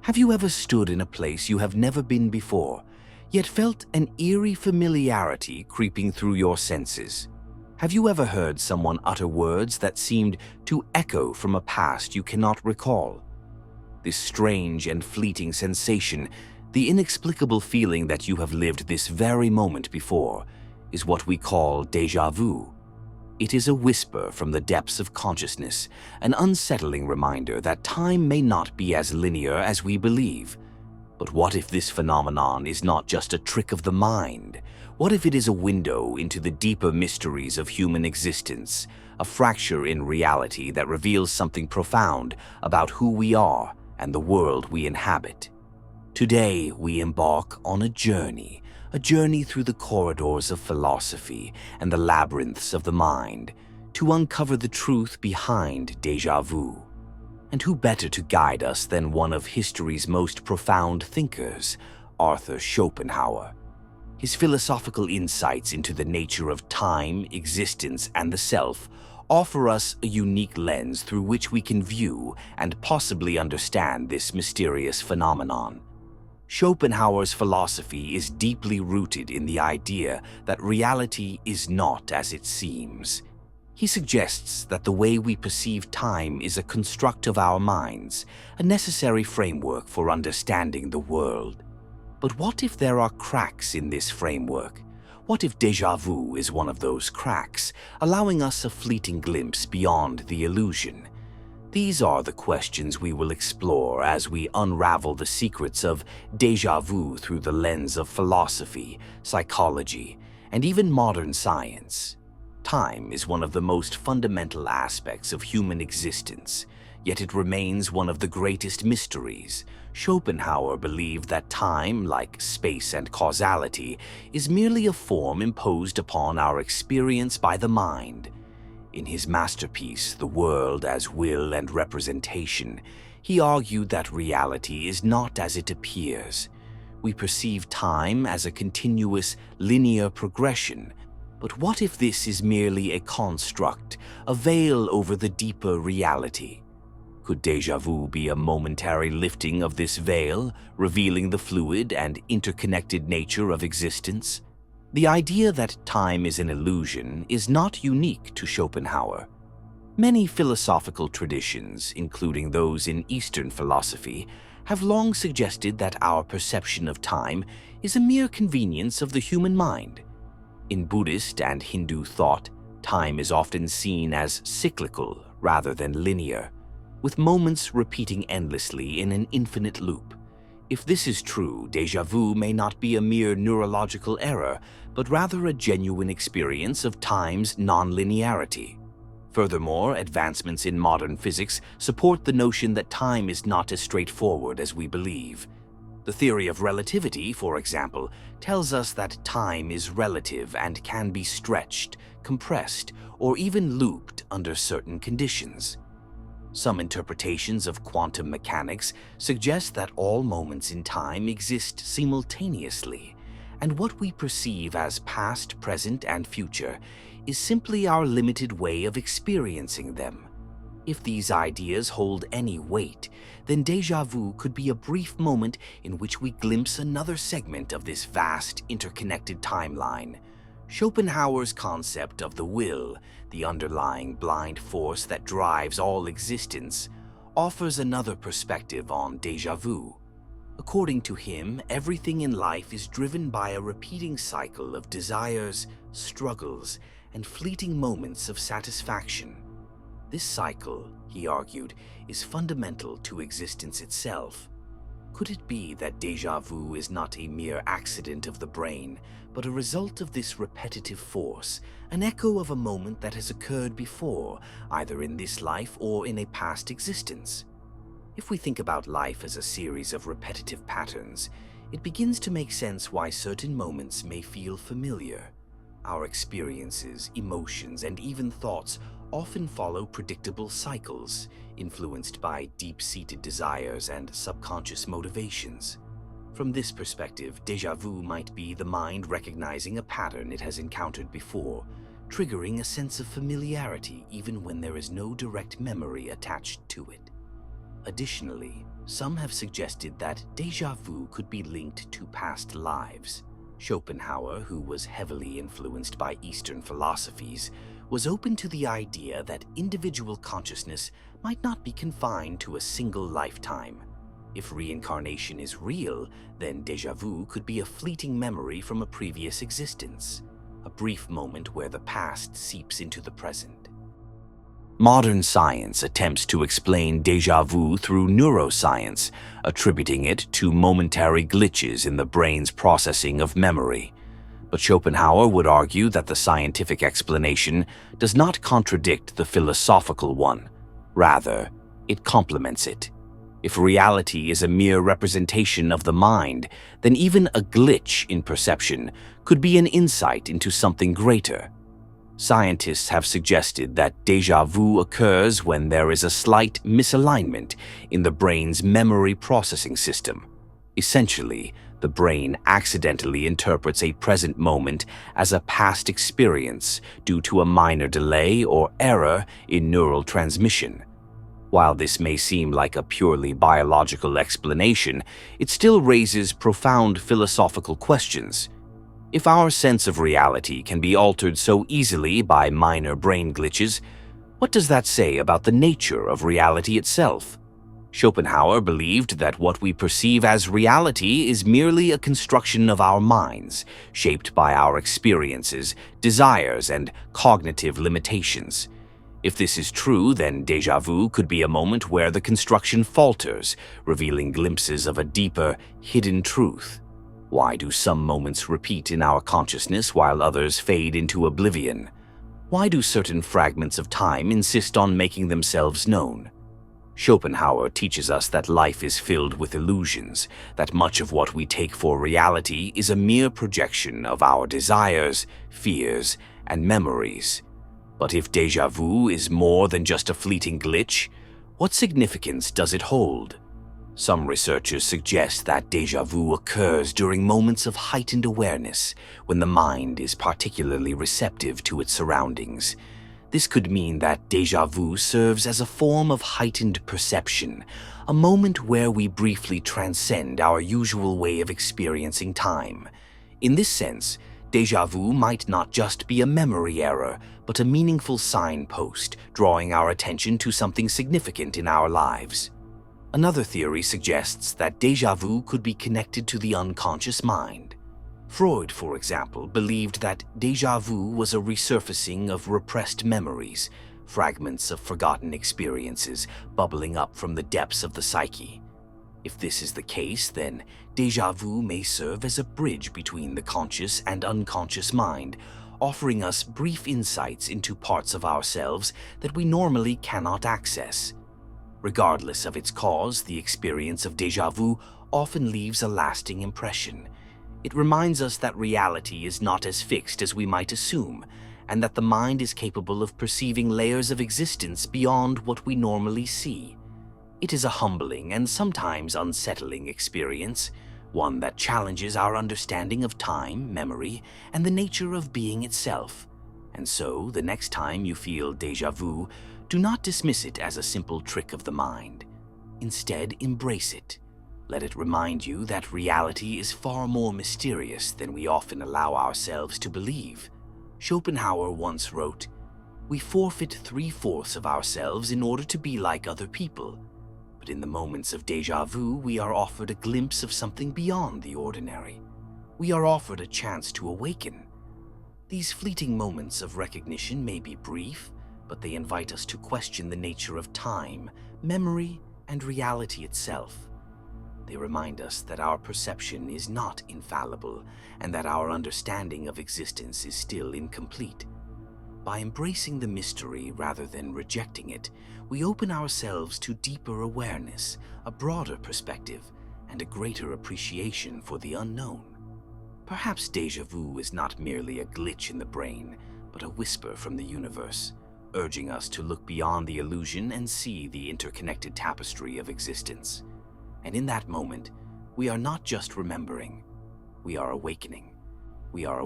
Have you ever stood in a place you have never been before, yet felt an eerie familiarity creeping through your senses? Have you ever heard someone utter words that seemed to echo from a past you cannot recall? This strange and fleeting sensation, the inexplicable feeling that you have lived this very moment before, is what we call déjà vu. It is a whisper from the depths of consciousness, an unsettling reminder that time may not be as linear as we believe. But what if this phenomenon is not just a trick of the mind? What if it is a window into the deeper mysteries of human existence, a fracture in reality that reveals something profound about who we are and the world we inhabit? Today, we embark on a journey through the corridors of philosophy and the labyrinths of the mind, to uncover the truth behind déjà vu. And who better to guide us than one of history's most profound thinkers, Arthur Schopenhauer? His philosophical insights into the nature of time, existence, and the self offer us a unique lens through which we can view and possibly understand this mysterious phenomenon. Schopenhauer's philosophy is deeply rooted in the idea that reality is not as it seems. He suggests that the way we perceive time is a construct of our minds, a necessary framework for understanding the world. But what if there are cracks in this framework? What if déjà vu is one of those cracks, allowing us a fleeting glimpse beyond the illusion? These are the questions we will explore as we unravel the secrets of déjà vu through the lens of philosophy, psychology, and even modern science. Time is one of the most fundamental aspects of human existence, yet it remains one of the greatest mysteries. Schopenhauer believed that time, like space and causality, is merely a form imposed upon our experience by the mind. In his masterpiece, The World as Will and Representation, he argued that reality is not as it appears. We perceive time as a continuous, linear progression. But what if this is merely a construct, a veil over the deeper reality? Could déjà vu be a momentary lifting of this veil, revealing the fluid and interconnected nature of existence? The idea that time is an illusion is not unique to Schopenhauer. Many philosophical traditions, including those in Eastern philosophy, have long suggested that our perception of time is a mere convenience of the human mind. In Buddhist and Hindu thought, time is often seen as cyclical rather than linear, with moments repeating endlessly in an infinite loop. If this is true, déjà vu may not be a mere neurological error, but rather a genuine experience of time's nonlinearity. Furthermore, advancements in modern physics support the notion that time is not as straightforward as we believe. The theory of relativity, for example, tells us that time is relative and can be stretched, compressed, or even looped under certain conditions. Some interpretations of quantum mechanics suggest that all moments in time exist simultaneously, and what we perceive as past, present, and future is simply our limited way of experiencing them. If these ideas hold any weight, then déjà vu could be a brief moment in which we glimpse another segment of this vast, interconnected timeline. Schopenhauer's concept of the will, the underlying blind force that drives all existence, offers another perspective on déjà vu. According to him, everything in life is driven by a repeating cycle of desires, struggles, and fleeting moments of satisfaction. This cycle, he argued, is fundamental to existence itself. Could it be that déjà vu is not a mere accident of the brain, but a result of this repetitive force, an echo of a moment that has occurred before, either in this life or in a past existence? If we think about life as a series of repetitive patterns, it begins to make sense why certain moments may feel familiar. Our experiences, emotions, and even thoughts often follow predictable cycles, influenced by deep-seated desires and subconscious motivations. From this perspective, déjà vu might be the mind recognizing a pattern it has encountered before, triggering a sense of familiarity even when there is no direct memory attached to it. Additionally, some have suggested that déjà vu could be linked to past lives. Schopenhauer, who was heavily influenced by Eastern philosophies, was open to the idea that individual consciousness might not be confined to a single lifetime. If reincarnation is real, then déjà vu could be a fleeting memory from a previous existence, a brief moment where the past seeps into the present. Modern science attempts to explain déjà vu through neuroscience, attributing it to momentary glitches in the brain's processing of memory. But Schopenhauer would argue that the scientific explanation does not contradict the philosophical one. Rather, it complements it. If reality is a mere representation of the mind, then even a glitch in perception could be an insight into something greater. Scientists have suggested that déjà vu occurs when there is a slight misalignment in the brain's memory processing system. Essentially, the brain accidentally interprets a present moment as a past experience due to a minor delay or error in neural transmission. While this may seem like a purely biological explanation, it still raises profound philosophical questions. If our sense of reality can be altered so easily by minor brain glitches, what does that say about the nature of reality itself? Schopenhauer believed that what we perceive as reality is merely a construction of our minds, shaped by our experiences, desires, and cognitive limitations. If this is true, then déjà vu could be a moment where the construction falters, revealing glimpses of a deeper, hidden truth. Why do some moments repeat in our consciousness while others fade into oblivion? Why do certain fragments of time insist on making themselves known? Schopenhauer teaches us that life is filled with illusions, that much of what we take for reality is a mere projection of our desires, fears, and memories. But if déjà vu is more than just a fleeting glitch, what significance does it hold? Some researchers suggest that déjà vu occurs during moments of heightened awareness, when the mind is particularly receptive to its surroundings. This could mean that déjà vu serves as a form of heightened perception, a moment where we briefly transcend our usual way of experiencing time. In this sense, déjà vu might not just be a memory error, but a meaningful signpost, drawing our attention to something significant in our lives. Another theory suggests that déjà vu could be connected to the unconscious mind. Freud, for example, believed that déjà vu was a resurfacing of repressed memories, fragments of forgotten experiences bubbling up from the depths of the psyche. If this is the case, then déjà vu may serve as a bridge between the conscious and unconscious mind, offering us brief insights into parts of ourselves that we normally cannot access. Regardless of its cause, the experience of déjà vu often leaves a lasting impression. It reminds us that reality is not as fixed as we might assume, and that the mind is capable of perceiving layers of existence beyond what we normally see. It is a humbling and sometimes unsettling experience, one that challenges our understanding of time, memory, and the nature of being itself. And so, the next time you feel déjà vu, do not dismiss it as a simple trick of the mind. Instead, embrace it. Let it remind you that reality is far more mysterious than we often allow ourselves to believe. Schopenhauer once wrote, "We forfeit 3/4 of ourselves in order to be like other people. But in the moments of déjà vu, we are offered a glimpse of something beyond the ordinary. We are offered a chance to awaken. These fleeting moments of recognition may be brief, but they invite us to question the nature of time, memory, and reality itself. They remind us that our perception is not infallible and that our understanding of existence is still incomplete. By embracing the mystery rather than rejecting it, we open ourselves to deeper awareness, a broader perspective, and a greater appreciation for the unknown. Perhaps déjà vu is not merely a glitch in the brain, but a whisper from the universe, urging us to look beyond the illusion and see the interconnected tapestry of existence. And in that moment, we are not just remembering, we are awakening. We are